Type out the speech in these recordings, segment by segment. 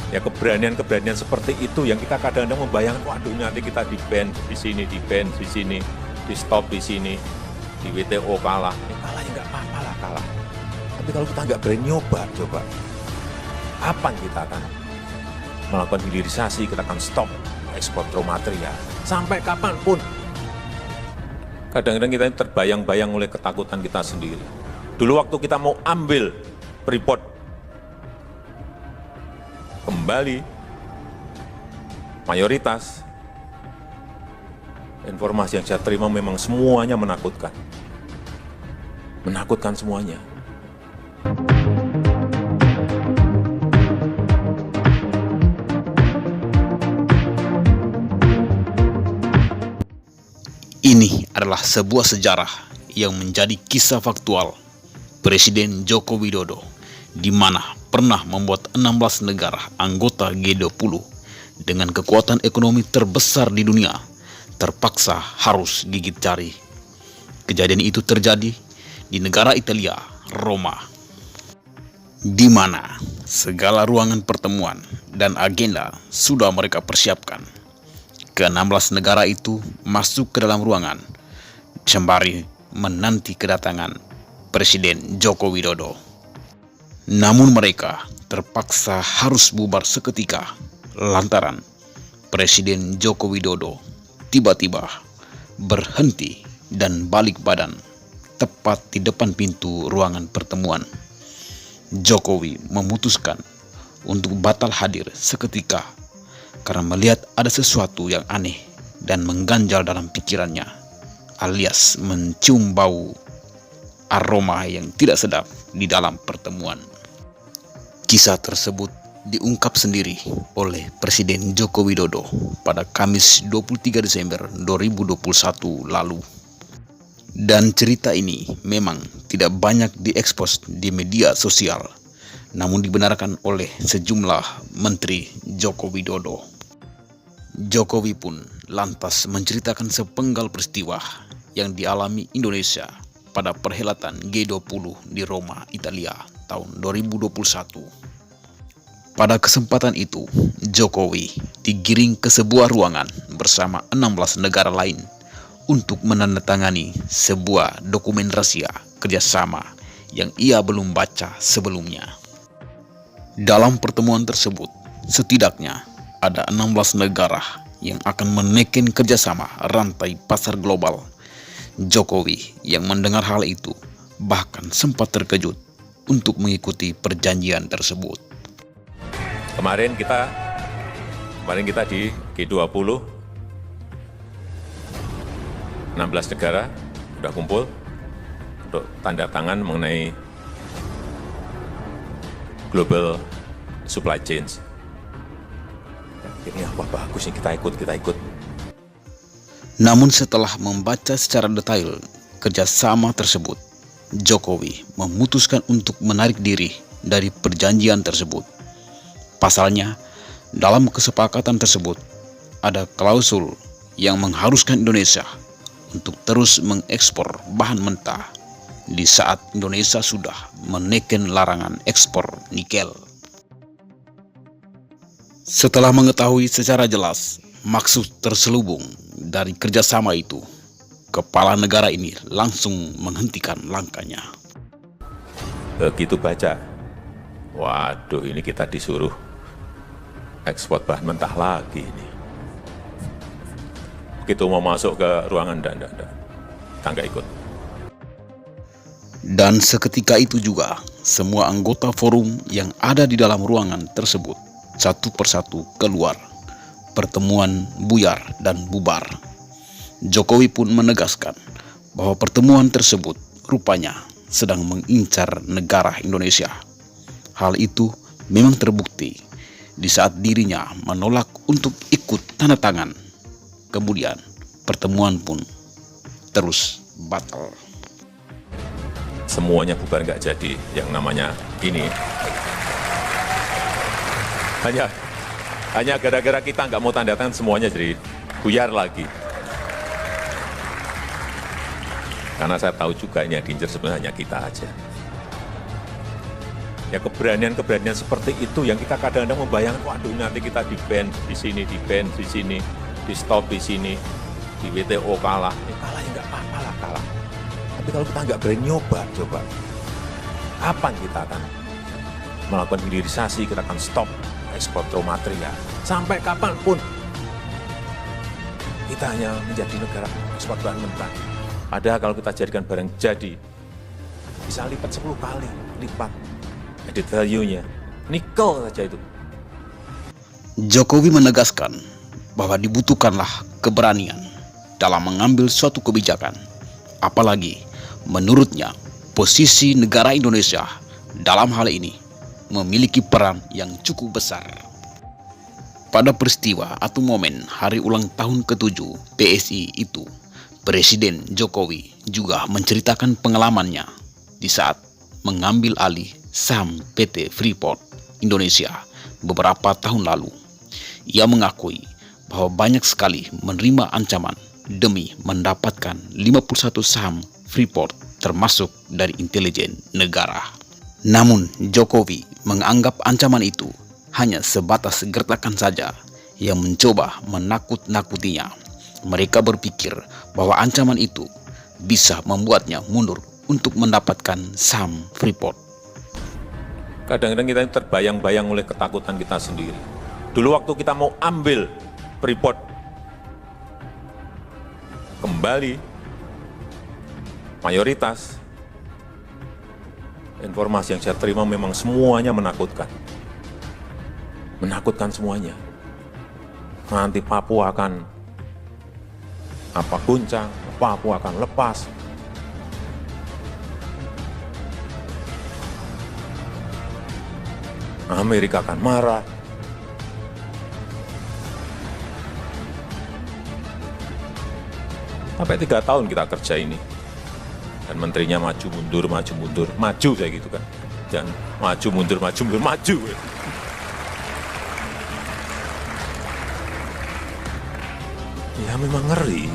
Ya keberanian-keberanian seperti itu yang kita kadang-kadang membayangkan, waduh nanti kita di-ban di sini, di stop di sini, di WTO kalah. Ya kalah ya nggak apa-apa lah kalah. Tapi kalau kita nggak berani nyoba, coba. Kapan kita akan melakukan hilirisasi, kita akan stop ekspor raw material. Sampai kapanpun. Kadang-kadang kita terbayang-bayang oleh ketakutan kita sendiri. Dulu waktu kita mau ambil Freeport kembali, mayoritas informasi yang saya terima memang semuanya menakutkan. Menakutkan semuanya. Ini adalah sebuah sejarah yang menjadi kisah faktual Presiden Joko Widodo, di mana pernah membuat 16 negara anggota G20 dengan kekuatan ekonomi terbesar di dunia terpaksa harus gigit jari. Kejadian itu terjadi di negara Italia, Roma, di mana segala ruangan pertemuan dan agenda sudah mereka persiapkan. Ke-16 negara itu masuk ke dalam ruangan sembari menanti kedatangan Presiden Joko Widodo. Namun mereka terpaksa harus bubar seketika lantaran Presiden Joko Widodo tiba-tiba berhenti dan balik badan tepat di depan pintu ruangan pertemuan. Jokowi memutuskan untuk batal hadir seketika karena melihat ada sesuatu yang aneh dan mengganjal dalam pikirannya, alias mencium bau aroma yang tidak sedap di dalam pertemuan. Kisah tersebut diungkap sendiri oleh Presiden Joko Widodo pada Kamis 23 Desember 2021 lalu. Dan cerita ini memang tidak banyak diekspos di media sosial, namun dibenarkan oleh sejumlah Menteri Joko Widodo. Jokowi pun lantas menceritakan sepenggal peristiwa yang dialami Indonesia pada perhelatan G20 di Roma, Italia tahun 2021. Pada kesempatan itu, Jokowi digiring ke sebuah ruangan bersama 16 negara lain untuk menandatangani sebuah dokumen rahasia kerjasama yang ia belum baca sebelumnya. Dalam pertemuan tersebut, setidaknya ada 16 negara yang akan menekan kerjasama rantai pasar global. Jokowi yang mendengar hal itu bahkan sempat terkejut untuk mengikuti perjanjian tersebut. Kemarin kita di G20, 16 negara sudah kumpul untuk tanda tangan mengenai global supply chains. Ini wah bagus nih, kita ikut. Namun setelah membaca secara detail kerjasama tersebut, Jokowi memutuskan untuk menarik diri dari perjanjian tersebut. Pasalnya, dalam kesepakatan tersebut ada klausul yang mengharuskan Indonesia untuk terus mengekspor bahan mentah di saat Indonesia sudah menekan larangan ekspor nikel. Setelah mengetahui secara jelas maksud terselubung dari kerjasama itu, kepala negara ini langsung menghentikan langkahnya. Begitu baca, waduh ini kita disuruh ekspor bahan mentah lagi ini. Begitu mau masuk ke ruangan, kita nggak ikut. Dan seketika itu juga, semua anggota forum yang ada di dalam ruangan tersebut satu persatu keluar. Pertemuan buyar dan bubar. Jokowi pun menegaskan bahwa pertemuan tersebut rupanya sedang mengincar negara Indonesia. Hal itu memang terbukti di saat dirinya menolak untuk ikut tanda tangan. Kemudian pertemuan pun terus batal. Semuanya bubar nggak jadi, yang namanya ini. Hanya gara-gara kita nggak mau tanda tangan, semuanya jadi buyar lagi. Karena saya tahu juga ini yang diincar sebenarnya hanya kita aja. Ya keberanian-keberanian seperti itu yang kita kadang-kadang membayangkan, waduh nanti kita di-ban di sini, di-ban di sini, di-stop di sini, di WTO kalah. Kalah ya nggak apa-apa lah kalah. Tapi kalau kita nggak berani nyoba, coba. Kapan kita akan melakukan hilirisasi, kita akan stop ekspor raw material. Sampai kapanpun kita hanya menjadi negara ekspor bahan mentah. Padahal kalau kita jadikan barang jadi, bisa lipat 10 kali, lipat added value-nya. Nikel saja itu. Jokowi menegaskan bahwa dibutuhkanlah keberanian dalam mengambil suatu kebijakan. Apalagi menurutnya posisi negara Indonesia dalam hal ini memiliki peran yang cukup besar. Pada peristiwa atau momen hari ulang tahun ke-7 PSI itu, Presiden Jokowi juga menceritakan pengalamannya di saat mengambil alih saham PT Freeport Indonesia beberapa tahun lalu. Ia mengakui bahwa banyak sekali menerima ancaman demi mendapatkan 51 saham Freeport termasuk dari intelijen negara. Namun Jokowi menganggap ancaman itu hanya sebatas gertakan saja yang mencoba menakut-nakutinya. Mereka berpikir bahwa ancaman itu bisa membuatnya mundur untuk mendapatkan saham Freeport. Kadang-kadang kita terbayang-bayang oleh ketakutan kita sendiri. Dulu waktu kita mau ambil Freeport kembali mayoritas, informasi yang saya terima memang semuanya menakutkan. Menakutkan semuanya. Nanti Papua akan goncang, Papua akan lepas. Amerika akan marah. Sampai 3 tahun kita kerja ini. Dan menterinya maju mundur, maju saya gitu kan. Jangan maju mundur, maju. Ya memang ngeri.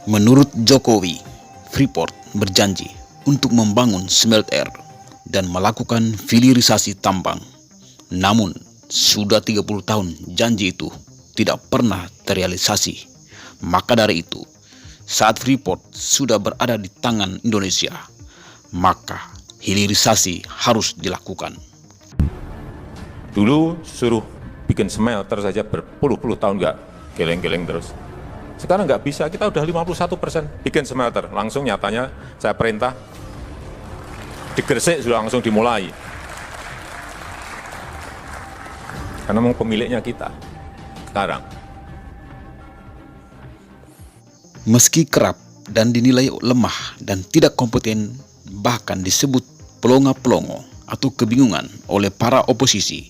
Menurut Jokowi, Freeport berjanji untuk membangun smelter dan melakukan hilirisasi tambang. Namun, sudah 30 tahun janji itu tidak pernah terrealisasi. Maka dari itu, saat Freeport sudah berada di tangan Indonesia, maka hilirisasi harus dilakukan. Dulu suruh bikin smelter saja berpuluh-puluh tahun nggak geleng-geleng terus. Sekarang nggak bisa, kita udah 51% bikin smelter. Langsung nyatanya saya perintah, di Gresik sudah langsung dimulai. Karena memang pemiliknya kita sekarang. Meski kerap dan dinilai lemah dan tidak kompeten, bahkan disebut pelongo-pelongo atau kebingungan oleh para oposisi,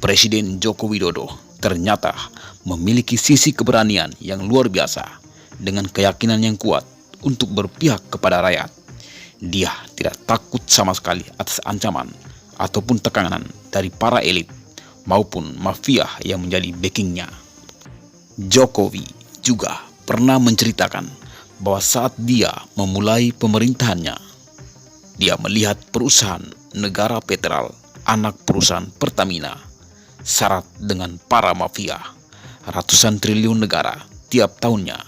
Presiden Joko Widodo ternyata memiliki sisi keberanian yang luar biasa dengan keyakinan yang kuat untuk berpihak kepada rakyat. Dia tidak takut sama sekali atas ancaman ataupun tekanan dari para elit maupun mafia yang menjadi backingnya. Jokowi juga pernah menceritakan bahwa saat dia memulai pemerintahannya, dia melihat perusahaan negara Petral, anak perusahaan Pertamina, syarat dengan para mafia. Ratusan triliun negara tiap tahunnya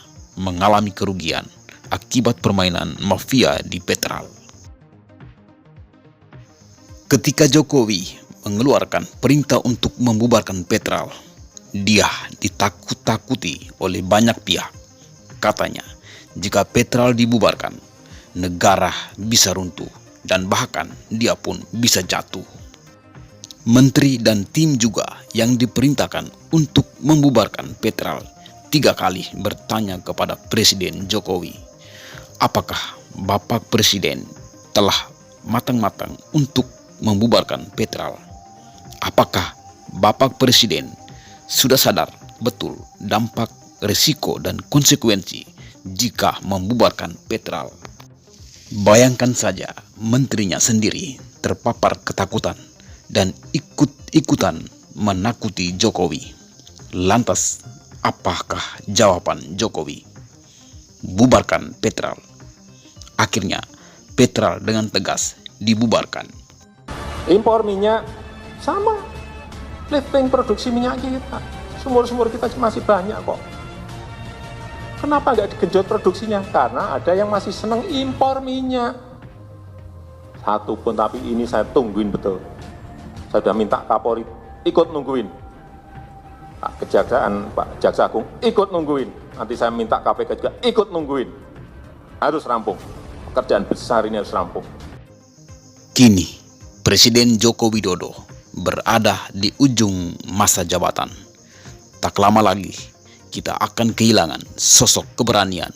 mengalami kerugian akibat permainan mafia di Petral. Ketika Jokowi mengeluarkan perintah untuk membubarkan Petral, dia ditakut-takuti oleh banyak pihak. Katanya, jika Petral dibubarkan, negara bisa runtuh dan bahkan dia pun bisa jatuh. Menteri dan tim juga yang diperintahkan untuk membubarkan Petral 3 kali bertanya kepada Presiden Jokowi, apakah Bapak Presiden telah matang-matang untuk membubarkan Petral? Apakah Bapak Presiden sudah sadar betul dampak, risiko, dan konsekuensi jika membubarkan Petral? Bayangkan saja menterinya sendiri terpapar ketakutan dan ikut-ikutan menakuti Jokowi. Lantas, apakah jawaban Jokowi? Bubarkan Petral. Akhirnya, Petral dengan tegas dibubarkan. Impor minyak sama, lifting produksi minyak kita. Sumur-sumur kita masih banyak kok. Kenapa nggak digenjot produksinya? Karena ada yang masih seneng impor minyak. Satu pun, tapi ini saya tungguin betul. Saya sudah minta Kapolri ikut nungguin. Pak Kejaksaan, Pak Jaksa Agung ikut nungguin. Nanti saya minta KPK juga ikut nungguin. Harus rampung. Pekerjaan besar ini harus rampung. Kini, Presiden Joko Widodo berada di ujung masa jabatan. Tak lama lagi, kita akan kehilangan sosok keberanian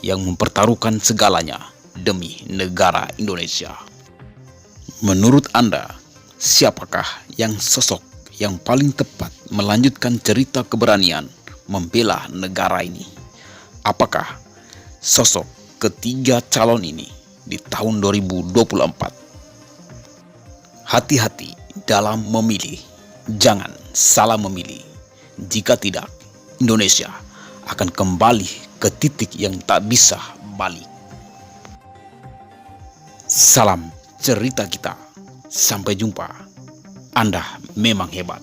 yang mempertaruhkan segalanya demi negara Indonesia. Menurut Anda, siapakah yang sosok yang paling tepat melanjutkan cerita keberanian membela negara ini? Apakah sosok ketiga calon ini di tahun 2024? Hati-hati dalam memilih, jangan salah memilih. Jika tidak, Indonesia akan kembali ke titik yang tak bisa balik. Salam cerita kita. Sampai jumpa. Anda memang hebat.